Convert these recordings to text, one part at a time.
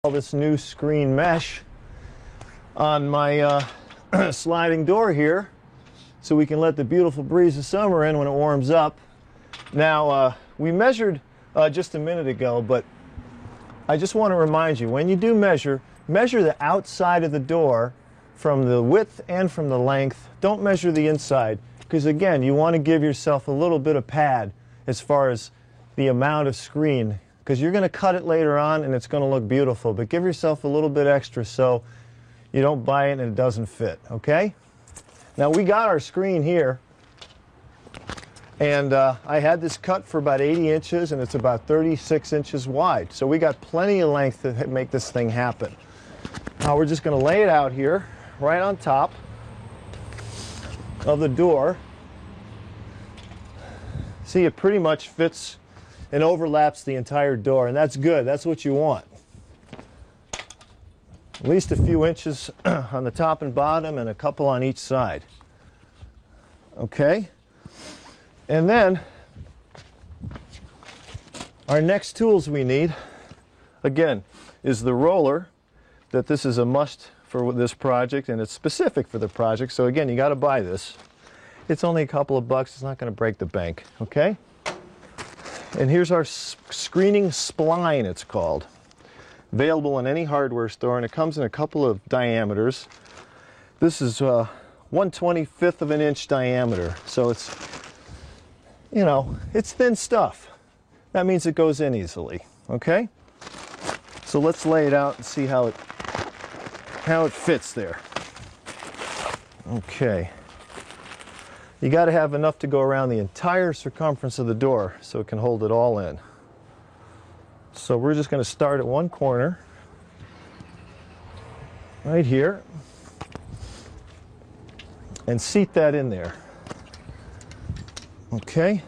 All this new screen mesh on my sliding door here so we can let the beautiful breeze of summer in when it warms up. Now we measured just a minute ago, but I just want to remind you, when you do measure the outside of the door from the width and from the length. Don't measure the inside, because again, you want to give yourself a little bit of pad as far as the amount of screen, because you're going to cut it later on and it's going to look beautiful, but give yourself a little bit extra so you don't buy it and it doesn't fit, okay? Now we got our screen here, and I had this cut for about 80 inches and it's about 36 inches wide, so we got plenty of length to make this thing happen. Now we're just going to lay it out here right on top of the door. See, it pretty much fits and overlaps the entire door, and that's good. That's what you want. At least a few inches on the top and bottom and a couple on each side. Okay? And then our next tools we need, again, is the roller. That this is a must for this project, and it's specific for the project, so again, you got to buy this. It's only a couple of bucks. It's not going to break the bank, okay? And here's our screening spline, it's called. Available in any hardware store, and it comes in a couple of diameters. This is 1/25 of an inch diameter, so it's, you know, it's thin stuff. That means it goes in easily, okay? So let's lay it out and see how it fits there. Okay. You got to have enough to go around the entire circumference of the door so it can hold it all in. So we're just going to start at one corner, right here, and seat that in there. Okay?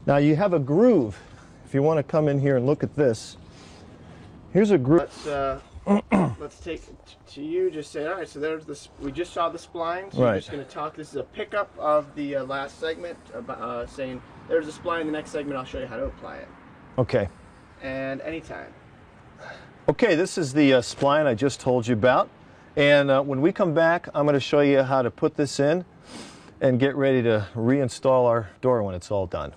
Now you have a groove. If you want to come in here and look at this, here's a groove. Let's take to you. Just say, all right. So there's this. We just saw the spline. So right. You're just going to talk. This is a pickup of the last segment. Saying there's a spline. The next segment, I'll show you how to apply it. Okay. And anytime. Okay. This is the spline I just told you about. And when we come back, I'm going to show you how to put this in and get ready to reinstall our door when it's all done.